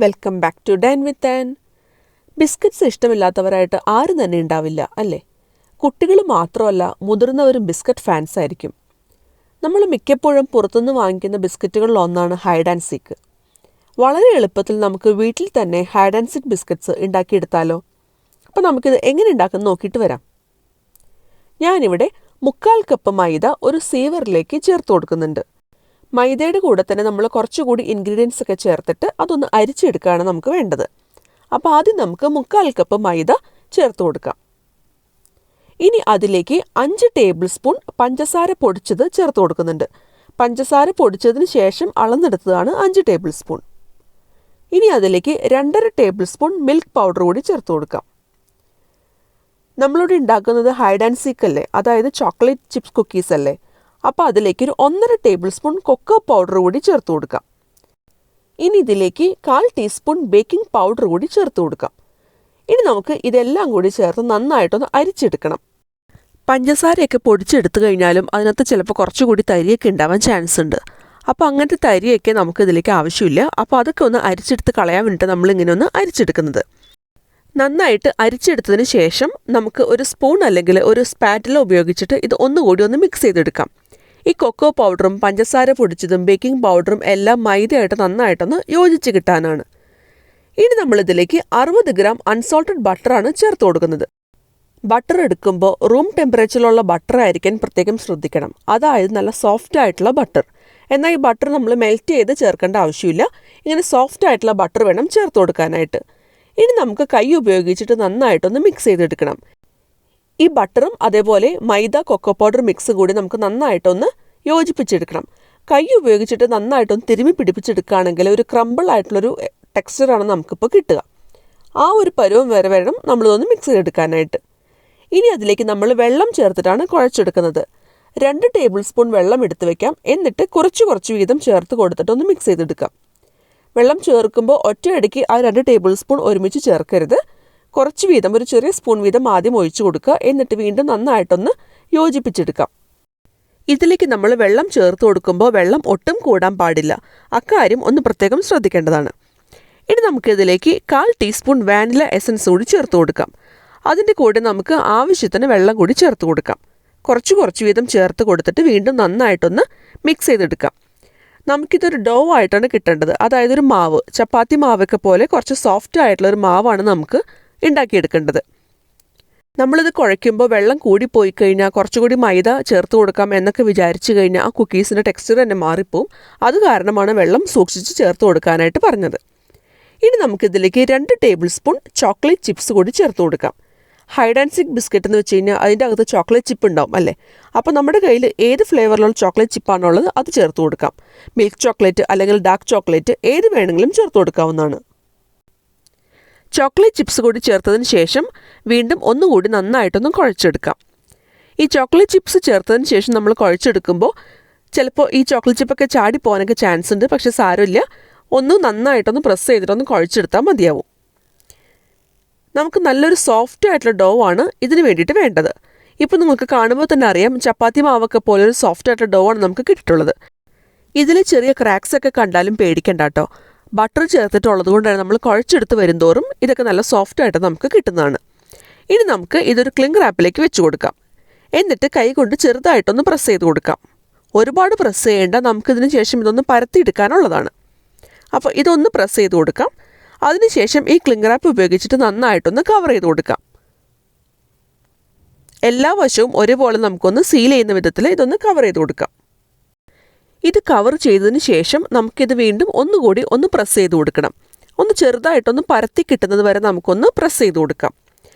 Welcome back to dine with Ann. Biscuits ഇഷ്ടമില്ലാത്തവരായിട്ട് ആരും തന്നെ ഉണ്ടാവില്ല അല്ലേ? കുട്ടികൾ മാത്രമല്ല, മുതിർന്നവരും ബിസ്ക്കറ്റ് ഫാൻസ് ആയിരിക്കും. നമ്മൾ മിക്കപ്പോഴും പുറത്തുനിന്ന് വാങ്ങിക്കുന്ന ബിസ്ക്കറ്റുകളിൽ ഒന്നാണ് ഹൈഡ് ആൻഡ് സീക്ക്. വളരെ എളുപ്പത്തിൽ നമുക്ക് വീട്ടിൽ തന്നെ ഹൈഡ് ആൻഡ് സീക്ക് ബിസ്ക്കറ്റ്സ് ഉണ്ടാക്കിയെടുത്താലോ? അപ്പോൾ നമുക്കിത് എങ്ങനെ ഉണ്ടാക്കുന്നത് നോക്കിയിട്ട് വരാം. ഞാനിവിടെ 3/4 കപ്പ് മൈദ ഒരു സീവറിലേക്ക് ചേർത്ത് കൊടുക്കുന്നുണ്ട്. മൈദയുടെ കൂടെ തന്നെ നമ്മൾ കുറച്ചുകൂടി ഇൻഗ്രീഡിയൻസ് ഒക്കെ ചേർത്തിട്ട് അതൊന്ന് അരിച്ചെടുക്കുകയാണ് നമുക്ക് വേണ്ടത്. അപ്പോൾ ആദ്യം നമുക്ക് 3/4 കപ്പ് മൈദ ചേർത്ത് കൊടുക്കാം. ഇനി അതിലേക്ക് 5 ടേബിൾ സ്പൂൺ പഞ്ചസാര പൊടിച്ചത് ചേർത്ത് കൊടുക്കുന്നുണ്ട്. പഞ്ചസാര പൊടിച്ചതിന് ശേഷം അളന്നെടുത്തതാണ് 5 ടേബിൾ സ്പൂൺ. ഇനി അതിലേക്ക് 2.5 ടേബിൾ സ്പൂൺ മിൽക്ക് പൗഡർ കൂടി ചേർത്ത് കൊടുക്കാം. നമ്മളിവിടെ ഉണ്ടാക്കുന്നത് ഹൈഡ് ആൻഡ് സീക്ക് അല്ലേ, അതായത് ചോക്ലേറ്റ് ചിപ്സ് കുക്കീസ് അല്ലേ. അപ്പോൾ അതിലേക്ക് ഒരു 1.5 ടേബിൾ സ്പൂൺ കൊക്കോ പൗഡർ കൂടി ചേർത്ത് കൊടുക്കാം. ഇനി ഇതിലേക്ക് 1/4 ടീസ്പൂൺ ബേക്കിംഗ് പൗഡർ കൂടി ചേർത്ത് കൊടുക്കാം. ഇനി നമുക്ക് ഇതെല്ലാം കൂടി ചേർത്ത് നന്നായിട്ടൊന്ന് അരിച്ചെടുക്കണം. പഞ്ചസാരയൊക്കെ പൊടിച്ചെടുത്തു കഴിഞ്ഞാലും അതിനകത്ത് ചിലപ്പോൾ കുറച്ചുകൂടി തരിയൊക്കെ ഉണ്ടാവാൻ ചാൻസ് ഉണ്ട്. അപ്പോൾ അങ്ങനത്തെ തരിയൊക്കെ നമുക്ക് ഇതിലേക്ക് ആവശ്യമില്ല. അപ്പോൾ അതൊക്കെ ഒന്ന് അരിച്ചെടുത്ത് കളയാൻ വേണ്ടിയിട്ട് നമ്മളിങ്ങനെ ഒന്ന് അരിച്ചെടുക്കുന്നത്. നന്നായിട്ട് അരിച്ചെടുത്തതിന് ശേഷം നമുക്ക് ഒരു സ്പൂൺ അല്ലെങ്കിൽ ഒരു സ്പാറ്റില ഉപയോഗിച്ചിട്ട് ഇത് ഒന്നുകൂടി ഒന്ന് മിക്സ് ചെയ്തെടുക്കാം. ഈ കൊക്കോ പൗഡറും പഞ്ചസാര പൊടിച്ചതും ബേക്കിംഗ് പൗഡറും എല്ലാം മൈദയായിട്ട് നന്നായിട്ടൊന്ന് യോജിച്ച് കിട്ടാനാണ്. ഇനി നമ്മളിതിലേക്ക് 60 ഗ്രാം അൺസോൾട്ടഡ് ബട്ടറാണ് ചേർത്ത് കൊടുക്കുന്നത്. ബട്ടർ എടുക്കുമ്പോൾ റൂം ടെമ്പറേച്ചറിലുള്ള ബട്ടർ ആയിരിക്കാൻ പ്രത്യേകം ശ്രദ്ധിക്കണം. അതായത് നല്ല സോഫ്റ്റ് ആയിട്ടുള്ള ബട്ടർ. എന്നാൽ ഈ ബട്ടർ നമ്മൾ മെൽറ്റ് ചെയ്ത് ചേർക്കേണ്ട ആവശ്യമില്ല. ഇങ്ങനെ സോഫ്റ്റ് ആയിട്ടുള്ള ബട്ടർ വേണം ചേർത്ത് കൊടുക്കാനായിട്ട്. ഇനി നമുക്ക് കൈ ഉപയോഗിച്ചിട്ട് നന്നായിട്ടൊന്ന് മിക്സ് ചെയ്തെടുക്കണം. ഈ ബട്ടറും അതേപോലെ മൈദ കൊക്കോ പൗഡർ മിക്സ് കൂടി നമുക്ക് നന്നായിട്ടൊന്ന് യോജിപ്പിച്ചെടുക്കണം. കൈ ഉപയോഗിച്ചിട്ട് നന്നായിട്ടൊന്ന് തിരുമ്മി പിടിപ്പിച്ചെടുക്കുകയാണെങ്കിൽ ഒരു ക്രംബിൾ ആയിട്ടുള്ളൊരു ടെക്സ്ചറാണ് നമുക്കിപ്പോൾ കിട്ടുക. ആ ഒരു പരുവം വരെ വേണം നമ്മളിതൊന്ന് മിക്സ് ചെയ്തെടുക്കാനായിട്ട്. ഇനി അതിലേക്ക് നമ്മൾ വെള്ളം ചേർത്തിട്ടാണ് കുഴച്ചെടുക്കുന്നത്. 2 ടേബിൾ സ്പൂൺ വെള്ളം എടുത്ത് വയ്ക്കാം. എന്നിട്ട് കുറച്ച് വീതം ചേർത്ത് കൊടുത്തിട്ടൊന്ന് മിക്സ് ചെയ്തെടുക്കാം. വെള്ളം ചേർക്കുമ്പോൾ ഒറ്റയടിക്ക് ആ 2 ടേബിൾ സ്പൂൺ ഒരുമിച്ച് ചേർക്കരുത്. കുറച്ച് വീതം ഒരു ചെറിയ സ്പൂൺ വീതം ആദ്യം ഒഴിച്ചു കൊടുക്കുക. എന്നിട്ട് വീണ്ടും നന്നായിട്ടൊന്ന് യോജിപ്പിച്ചെടുക്കാം. ഇതിലേക്ക് നമ്മൾ വെള്ളം ചേർത്ത് കൊടുക്കുമ്പോൾ വെള്ളം ഒട്ടും കൂടാൻ പാടില്ല. അക്കാര്യം ഒന്ന് പ്രത്യേകം ശ്രദ്ധിക്കേണ്ടതാണ്. ഇനി നമുക്കിതിലേക്ക് 1/4 ടീസ്പൂൺ വാനില എസൻസ് കൂടി ചേർത്ത് കൊടുക്കാം. അതിൻ്റെ കൂടെ നമുക്ക് ആവശ്യത്തിന് വെള്ളം കൂടി ചേർത്ത് കൊടുക്കാം. കുറച്ച് വീതം ചേർത്ത് കൊടുത്തിട്ട് വീണ്ടും നന്നായിട്ടൊന്ന് മിക്സ് ചെയ്തെടുക്കാം. നമുക്കിതൊരു ഡോ ആയിട്ടാണ് കിട്ടേണ്ടത്. അതായത് ഒരു മാവ്, ചപ്പാത്തി മാവൊക്കെ പോലെ കുറച്ച് സോഫ്റ്റ് ആയിട്ടുള്ളൊരു മാവാണ് നമുക്ക് ഉണ്ടാക്കിയെടുക്കേണ്ടത്. നമ്മളിത് കുഴയ്ക്കുമ്പോൾ വെള്ളം കൂടിപ്പോയി കഴിഞ്ഞാൽ കുറച്ചുകൂടി മൈദ ചേർത്ത് കൊടുക്കാം എന്നൊക്കെ വിചാരിച്ചു കഴിഞ്ഞാൽ ആ കുക്കീസിൻ്റെ ടെക്സ്ചർ തന്നെ മാറിപ്പോവും. അത് കാരണമാണ് വെള്ളം സൂക്ഷിച്ച് ചേർത്ത് കൊടുക്കാനായിട്ട് പറഞ്ഞത്. ഇനി നമുക്കിതിലേക്ക് 2 ടേബിൾ സ്പൂൺ ചോക്ലേറ്റ് ചിപ്സ് കൂടി ചേർത്ത് കൊടുക്കാം. ഹൈഡ് ആൻഡ് സീക്ക് ബിസ്ക്കറ്റ് എന്ന് വെച്ച് കഴിഞ്ഞാൽ അതിൻ്റെ അകത്ത് ചോക്ലേറ്റ് ചിപ്പ് ഉണ്ടാവും അല്ലേ. അപ്പോൾ നമ്മുടെ കയ്യിൽ ഏത് ഫ്ലേവറിലുള്ള ചോക്ലേറ്റ് ചിപ്പാണുള്ളത് അത് ചേർത്ത് കൊടുക്കാം. മിൽക്ക് ചോക്ലേറ്റ് അല്ലെങ്കിൽ ഡാർക്ക് ചോക്ലേറ്റ് ഏത് വേണമെങ്കിലും ചേർത്ത് കൊടുക്കാവുന്നതാണ്. ചോക്ലേറ്റ് ചിപ്സ് കൂടി ചേർത്തതിന് ശേഷം വീണ്ടും ഒന്നുകൂടി നന്നായിട്ടൊന്ന് കുഴച്ചെടുക്കാം. ഈ ചോക്ലേറ്റ് ചിപ്സ് ചേർത്തതിന് ശേഷം നമ്മൾ കുഴച്ചെടുക്കുമ്പോൾ ചിലപ്പോൾ ഈ ചോക്ലേറ്റ് ചിപ്പൊക്കെ ചാടി പോകാനൊക്കെ ചാൻസ് ഉണ്ട്. പക്ഷേ സാരമില്ല, ഒന്ന് നന്നായിട്ടൊന്ന് പ്രസ് ചെയ്തിട്ടൊന്ന് കുഴച്ചെടുത്താൽ മതിയാവും. നമുക്ക് നല്ലൊരു സോഫ്റ്റ് ആയിട്ടുള്ള ഡോ ആണ് ഇതിന് വേണ്ടിയിട്ട് വേണ്ടത്. ഇപ്പോൾ നിങ്ങൾക്ക് കാണുമ്പോൾ തന്നെ അറിയാം, ചപ്പാത്തി മാവൊക്കെ പോലെ ഒരു സോഫ്റ്റ് ആയിട്ടുള്ള ഡോ ആണ് നമുക്ക് കിട്ടിയിട്ടുള്ളത്. ഇതിൽ ചെറിയ ക്രാക്സ് ഒക്കെ കണ്ടാലും പേടിക്കണ്ട കേട്ടോ. ബട്ടർ ചേർത്തിട്ടുള്ളത് കൊണ്ടാണ് നമ്മൾ കുഴച്ചെടുത്ത് വരുന്തോറും ഇതൊക്കെ നല്ല സോഫ്റ്റ് ആയിട്ട് നമുക്ക് കിട്ടുന്നതാണ്. ഇനി നമുക്ക് ഇതൊരു ക്ലിംഗ് റാപ്പിലേക്ക് വെച്ച് കൊടുക്കാം. എന്നിട്ട് കൈ കൊണ്ട് ചെറുതായിട്ടൊന്ന് പ്രസ് ചെയ്ത് കൊടുക്കാം. ഒരുപാട് പ്രസ് ചെയ്യേണ്ട, നമുക്കിതിന് ശേഷം ഇതൊന്ന് പരത്തിയെടുക്കാനുള്ളതാണ്. അപ്പോൾ ഇതൊന്ന് പ്രസ് ചെയ്ത് കൊടുക്കാം. അതിനുശേഷം ഈ ക്ലിംഗ് റാപ്പ് ഉപയോഗിച്ചിട്ട് നന്നായിട്ടൊന്ന് കവർ ചെയ്ത് കൊടുക്കാം. എല്ലാ വശവും ഒരുപോലെ നമുക്കൊന്ന് സീൽ ചെയ്യുന്ന വിധത്തിൽ ഇതൊന്ന് കവർ ചെയ്ത് കൊടുക്കാം. ഇത് കവർ ചെയ്തതിന് ശേഷം നമുക്കിത് വീണ്ടും ഒന്നുകൂടി ഒന്ന് പ്രസ് ചെയ്ത് കൊടുക്കണം. ഒന്ന് ചെറുതായിട്ടൊന്ന് പരത്തി കിട്ടുന്നത് വരെ നമുക്കൊന്ന് പ്രസ് ചെയ്ത് കൊടുക്കാം.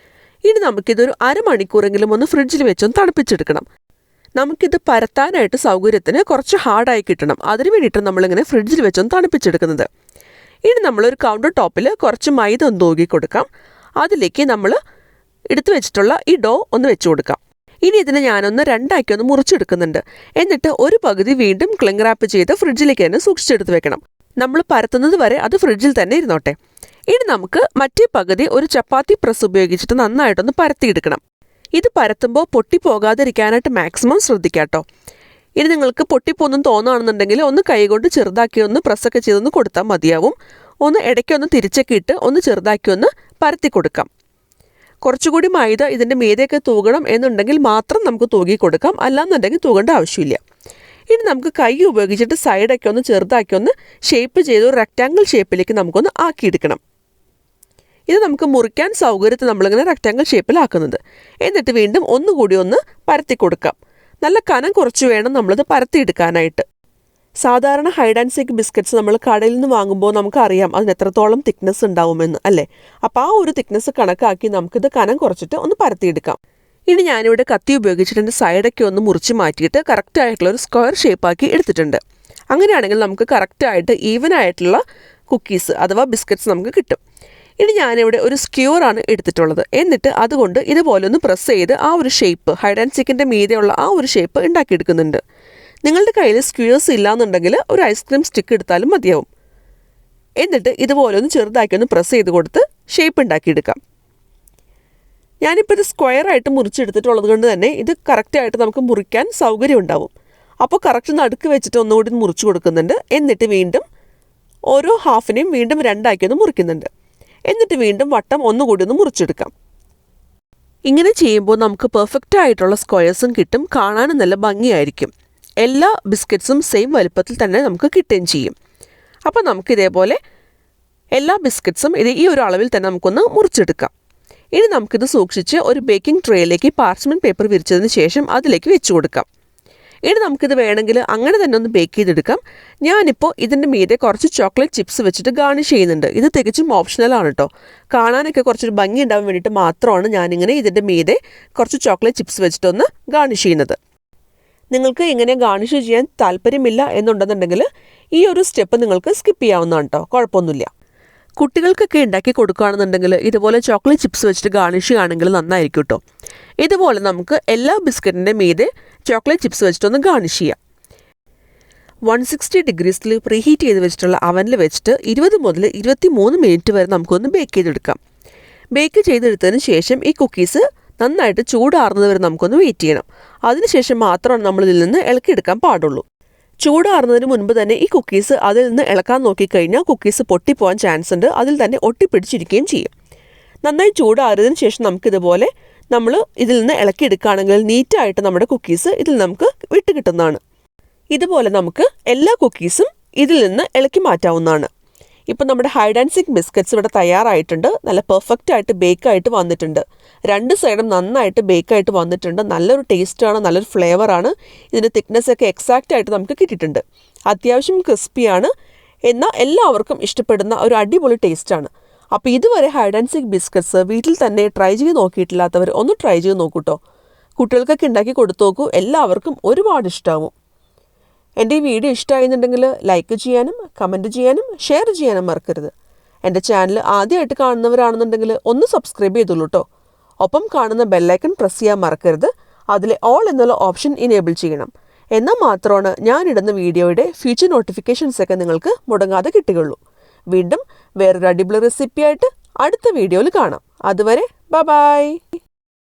ഇനി നമുക്കിതൊരു അരമണിക്കൂറെങ്കിലും ഒന്ന് ഫ്രിഡ്ജിൽ വെച്ചൊന്ന് തണുപ്പിച്ചെടുക്കണം. നമുക്കിത് പരത്താനായിട്ട് സൗകര്യത്തിന് കുറച്ച് ഹാർഡായി കിട്ടണം. അതിന് വേണ്ടിയിട്ട് നമ്മളിങ്ങനെ ഫ്രിഡ്ജിൽ വെച്ചൊന്ന് തണുപ്പിച്ചെടുക്കുന്നത്. ഇനി നമ്മളൊരു കൗണ്ടർ ടോപ്പിൽ കുറച്ച് മൈദ ഒന്ന് തൂക്കി കൊടുക്കാം. അതിലേക്ക് നമ്മൾ എടുത്തു വെച്ചിട്ടുള്ള ഈ ഡോ ഒന്ന് വെച്ച് കൊടുക്കാം. ഇനി ഇതിനെ ഞാനൊന്ന് 2ആക്കി ഒന്ന് മുറിച്ചെടുക്കുന്നുണ്ട്. എന്നിട്ട് ഒരു പകുതി വീണ്ടും ക്ലിംഗ് റാപ്പ് ചെയ്ത് ഫ്രിഡ്ജിലേക്ക് തന്നെ സൂക്ഷിച്ചെടുത്ത് വെക്കണം. നമ്മൾ പരത്തുന്നത് വരെ അത് ഫ്രിഡ്ജിൽ തന്നെ ഇരുന്നോട്ടെ. ഇനി നമുക്ക് മറ്റേ പകുതി ഒരു ചപ്പാത്തി പ്രസ് ഉപയോഗിച്ചിട്ട് നന്നായിട്ടൊന്ന് പരത്തിയെടുക്കണം. ഇത് പരത്തുമ്പോൾ പൊട്ടിപ്പോകാതിരിക്കാനായിട്ട് മാക്സിമം ശ്രദ്ധിക്കാട്ടോ. ഇനി നിങ്ങൾക്ക് പൊട്ടിപ്പോന്നും തോന്നുകയാണെന്നുണ്ടെങ്കിൽ ഒന്ന് കൈകൊണ്ട് ചെറുതാക്കി ഒന്ന് പ്രസ്സൊക്കെ ചെയ്തൊന്ന് കൊടുത്താൽ മതിയാവും. ഒന്ന് ഇടയ്ക്കൊന്ന് തിരിച്ചൊക്കെ ഇട്ട് ഒന്ന് ചെറുതാക്കി ഒന്ന് പരത്തി കൊടുക്കാം. കുറച്ചുകൂടി മൈദ ഇതിൻ്റെ മീതെയൊക്കെ തൂകണം എന്നുണ്ടെങ്കിൽ മാത്രം നമുക്ക് തൂകി കൊടുക്കാം, അല്ലാന്നുണ്ടെങ്കിൽ തൂകേണ്ട ആവശ്യമില്ല. ഇനി നമുക്ക് കൈ ഉപയോഗിച്ചിട്ട് സൈഡൊക്കെ ഒന്ന് ചെറുതാക്കി ഒന്ന് ഷേപ്പ് ചെയ്ത് ഒരു റെക്റ്റാങ്കിൾ ഷേപ്പിലേക്ക് നമുക്കൊന്ന് ആക്കിയെടുക്കണം. ഇത് നമുക്ക് മുറിക്കാൻ സൗകര്യത്തിൽ നമ്മളിങ്ങനെ റെക്റ്റാങ്കിൾ ഷേപ്പിലാക്കുന്നത്. എന്നിട്ട് വീണ്ടും ഒന്നുകൂടി ഒന്ന് പരത്തി കൊടുക്കാം. നല്ല കനം കുറച്ച് വേണം നമ്മളിത് പരത്തിയെടുക്കാനായിട്ട്. സാധാരണ ഹൈഡ് ആൻഡ് സീക്ക് ബിസ്ക്കറ്റ്സ് നമ്മൾ കടയിൽ നിന്ന് വാങ്ങുമ്പോൾ നമുക്കറിയാം അതിന് എത്രത്തോളം തിക്നെസ് ഉണ്ടാവുമെന്ന് അല്ലേ. അപ്പോൾ ആ ഒരു തിക്നെസ് കണക്കാക്കി നമുക്കിത് കനം കുറച്ചിട്ട് ഒന്ന് പരത്തിയെടുക്കാം. ഇനി ഞാനിവിടെ കത്തി ഉപയോഗിച്ചിട്ട് എൻ്റെ സൈഡൊക്കെ ഒന്ന് മുറിച്ച് മാറ്റിയിട്ട് കറക്റ്റായിട്ടുള്ള ഒരു സ്ക്വയർ ഷേപ്പാക്കി എടുത്തിട്ടുണ്ട്. അങ്ങനെയാണെങ്കിൽ നമുക്ക് കറക്റ്റായിട്ട് ഈവൻ ആയിട്ടുള്ള കുക്കീസ് അഥവാ ബിസ്ക്കറ്റ്സ് നമുക്ക് കിട്ടും. ഇനി ഞാനിവിടെ ഒരു സ്ക്യൂറാണ് എടുത്തിട്ടുള്ളത്. എന്നിട്ട് അതുകൊണ്ട് ഇതുപോലെ ഒന്ന് പ്രസ് ചെയ്ത് ആ ഒരു ഷേപ്പ് ഹൈഡ് ആൻഡ് സീക്കിൻ്റെ മീതെയുള്ള ആ ഒരു ഷേപ്പ് ഉണ്ടാക്കിയെടുക്കുന്നുണ്ട്. നിങ്ങളുടെ കയ്യിൽ സ്ക്യൂവേഴ്സ് ഇല്ലാന്നുണ്ടെങ്കിൽ ഒരു ഐസ്ക്രീം സ്റ്റിക്ക് എടുത്താലും മതിയാവും. എന്നിട്ട് ഇതുപോലെ ഒന്ന് ചെറുതാക്കി ഒന്ന് പ്രസ് ചെയ്ത് കൊടുത്ത് ഷേപ്പ് ഉണ്ടാക്കിയെടുക്കാം. ഞാനിപ്പോൾ ഇത് സ്ക്വയറായിട്ട് മുറിച്ചെടുത്തിട്ടുള്ളത് കൊണ്ട് തന്നെ ഇത് കറക്റ്റായിട്ട് നമുക്ക് മുറിക്കാൻ സൗകര്യം ഉണ്ടാവും. അപ്പോൾ കറക്റ്റ് നടുക്ക് വെച്ചിട്ട് ഒന്നുകൂടി മുറിച്ച് കൊടുക്കുന്നുണ്ട്. എന്നിട്ട് വീണ്ടും ഓരോ ഹാഫിനെയും വീണ്ടും രണ്ടാക്കി ഒന്ന് മുറിക്കുന്നുണ്ട്. എന്നിട്ട് വീണ്ടും വട്ടം ഒന്നുകൂടി ഒന്ന് മുറിച്ചെടുക്കാം. ഇങ്ങനെ ചെയ്യുമ്പോൾ നമുക്ക് പെർഫെക്റ്റ് ആയിട്ടുള്ള സ്ക്വയേഴ്സും കിട്ടും, കാണാനും നല്ല ഭംഗിയായിരിക്കും. എല്ലാ ബിസ്ക്കറ്റ്സും സെയിം വലുപ്പത്തിൽ തന്നെ നമുക്ക് കിട്ടുകയും ചെയ്യും. അപ്പോൾ നമുക്കിതേപോലെ എല്ലാ ബിസ്ക്കറ്റ്സും ഈ ഒരു അളവിൽ തന്നെ നമുക്കൊന്ന് മുറിച്ചെടുക്കാം. ഇനി നമുക്കിത് സൂക്ഷിച്ച് ഒരു ബേക്കിംഗ് ട്രേയിലേക്ക് പാർച്ച്മെൻറ്റ് പേപ്പർ വിരിച്ചതിന് ശേഷം അതിലേക്ക് വെച്ച് കൊടുക്കാം. ഇനി നമുക്കിത് വേണമെങ്കിൽ അങ്ങനെ തന്നെ ഒന്ന് ബേക്ക് ചെയ്തെടുക്കാം. ഞാനിപ്പോൾ ഇതിൻ്റെ മീതെ കുറച്ച് ചോക്ലേറ്റ് ചിപ്സ് വെച്ചിട്ട് ഗാർണിഷ് ചെയ്യുന്നുണ്ട്. ഇത് തികച്ചും ഓപ്ഷണലാണ് കേട്ടോ. കാണാനൊക്കെ കുറച്ചൊരു ഭംഗി ഉണ്ടാവാൻ വേണ്ടിയിട്ട് മാത്രമാണ് ഞാനിങ്ങനെ ഇതിൻ്റെ മീതെ കുറച്ച് ചോക്ലേറ്റ് ചിപ്സ് വെച്ചിട്ടൊന്ന് ഗാർണിഷ് ചെയ്യുന്നത്. നിങ്ങൾക്ക് ഇങ്ങനെ ഗാർണിഷ് ചെയ്യാൻ താല്പര്യമില്ല എന്നുണ്ടെന്നുണ്ടെങ്കിൽ ഈ ഒരു സ്റ്റെപ്പ് നിങ്ങൾക്ക് സ്കിപ്പ് ചെയ്യാവുന്നതാണ് കേട്ടോ, കുഴപ്പമൊന്നുമില്ല. കുട്ടികൾക്കൊക്കെ ഉണ്ടാക്കി കൊടുക്കുകയാണെന്നുണ്ടെങ്കിൽ ഇതുപോലെ ചോക്ലേറ്റ് ചിപ്സ് വെച്ചിട്ട് ഗാർണിഷ് ചെയ്യുകയാണെങ്കിൽ നന്നായിരിക്കും കേട്ടോ. ഇതുപോലെ നമുക്ക് എല്ലാ ബിസ്ക്കറ്റിൻ്റെ മീതെ ചോക്ലേറ്റ് ചിപ്സ് വെച്ചിട്ടൊന്ന് ഗാർണിഷ് ചെയ്യാം. 160 ഡിഗ്രീസിൽ പ്രീഹീറ്റ് ചെയ്ത് വെച്ചിട്ടുള്ള അവനിൽ വെച്ചിട്ട് 20 മുതൽ 23 മിനിറ്റ് വരെ നമുക്കൊന്ന് ബേക്ക് ചെയ്തെടുക്കാം. ബേക്ക് ചെയ്തെടുത്തതിന് ശേഷം ഈ കുക്കീസ് നന്നായിട്ട് ചൂടാറുന്നത് വരെ നമുക്കൊന്ന് വെയിറ്റ് ചെയ്യണം. അതിനുശേഷം മാത്രമാണ് നമ്മളിതിൽ നിന്ന് ഇളക്കിയെടുക്കാൻ പാടുള്ളൂ. ചൂടാറുന്നതിന് മുൻപ് തന്നെ ഈ കുക്കീസ് അതിൽ നിന്ന് ഇളക്കാൻ നോക്കിക്കഴിഞ്ഞാൽ കുക്കീസ് പൊട്ടിപ്പോകാൻ ചാൻസ് ഉണ്ട്, അതിൽ തന്നെ ഒട്ടിപ്പിടിച്ചിരിക്കുകയും ചെയ്യും. നന്നായി ചൂടാറിയതിന് ശേഷം നമുക്കിതുപോലെ നമ്മൾ ഇതിൽ നിന്ന് ഇളക്കിയെടുക്കുകയാണെങ്കിൽ നീറ്റായിട്ട് നമ്മുടെ കുക്കീസ് ഇതിൽ നമുക്ക് വിട്ട് കിട്ടുന്നതാണ്. ഇതുപോലെ നമുക്ക് എല്ലാ കുക്കീസും ഇതിൽ നിന്ന് ഇളക്കി മാറ്റാവുന്നതാണ്. ഇപ്പം നമ്മുടെ ഹൈഡ് ആൻഡ് സീക്ക് ബിസ്ക്കറ്റ്സ് ഇവിടെ തയ്യാറായിട്ടുണ്ട്. നല്ല പെർഫെക്റ്റായിട്ട് ബേക്കായിട്ട് വന്നിട്ടുണ്ട്. രണ്ട് സൈഡും നന്നായിട്ട് ബേക്കായിട്ട് വന്നിട്ടുണ്ട്. നല്ലൊരു ടേസ്റ്റാണ്, നല്ലൊരു ഫ്ലേവറാണ്. ഇതിൻ്റെ തിക്നെസ്സൊക്കെ എക്സാക്റ്റായിട്ട് നമുക്ക് കിട്ടിയിട്ടുണ്ട്. അത്യാവശ്യം ക്രിസ്പിയാണ്, എന്നാൽ എല്ലാവർക്കും ഇഷ്ടപ്പെടുന്ന ഒരു അടിപൊളി ടേസ്റ്റാണ്. അപ്പോൾ ഇതുവരെ ഹൈഡ് ആൻഡ് സീക്ക് ബിസ്ക്കറ്റ്സ് വീട്ടിൽ തന്നെ ട്രൈ ചെയ്ത് നോക്കിയിട്ടില്ലാത്തവർ ഒന്ന് ട്രൈ ചെയ്ത് നോക്കൂട്ടോ. കുട്ടികൾക്കൊക്കെ ഉണ്ടാക്കി കൊടുത്തു നോക്കൂ, എല്ലാവർക്കും ഒരുപാട് ഇഷ്ടമാവും. എൻ്റെ ഈ വീഡിയോ ഇഷ്ടമായിരുന്നുണ്ടെങ്കിൽ ലൈക്ക് ചെയ്യാനും കമൻറ്റ് ചെയ്യാനും ഷെയർ ചെയ്യാനും മറക്കരുത്. എൻ്റെ ചാനൽ ആദ്യമായിട്ട് കാണുന്നവരാണെന്നുണ്ടെങ്കിൽ ഒന്ന് സബ്സ്ക്രൈബ് ചെയ്തോളൂ കേട്ടോ. ഒപ്പം കാണുന്ന ബെല്ലൈക്കൺ പ്രസ് ചെയ്യാൻ മറക്കരുത്. അതിലെ ഓൾ എന്നുള്ള ഓപ്ഷൻ ഇനേബിൾ ചെയ്യണം. എന്നാൽ മാത്രമാണ് ഞാനിടുന്ന വീഡിയോയുടെ ഫ്യൂച്ചർ നോട്ടിഫിക്കേഷൻസൊക്കെ നിങ്ങൾക്ക് മുടങ്ങാതെ കിട്ടുകയുള്ളൂ. വീണ്ടും വേറൊരു അടിപൊളി റെസിപ്പിയായിട്ട് അടുത്ത വീഡിയോയിൽ കാണാം. അതുവരെ ബൈ.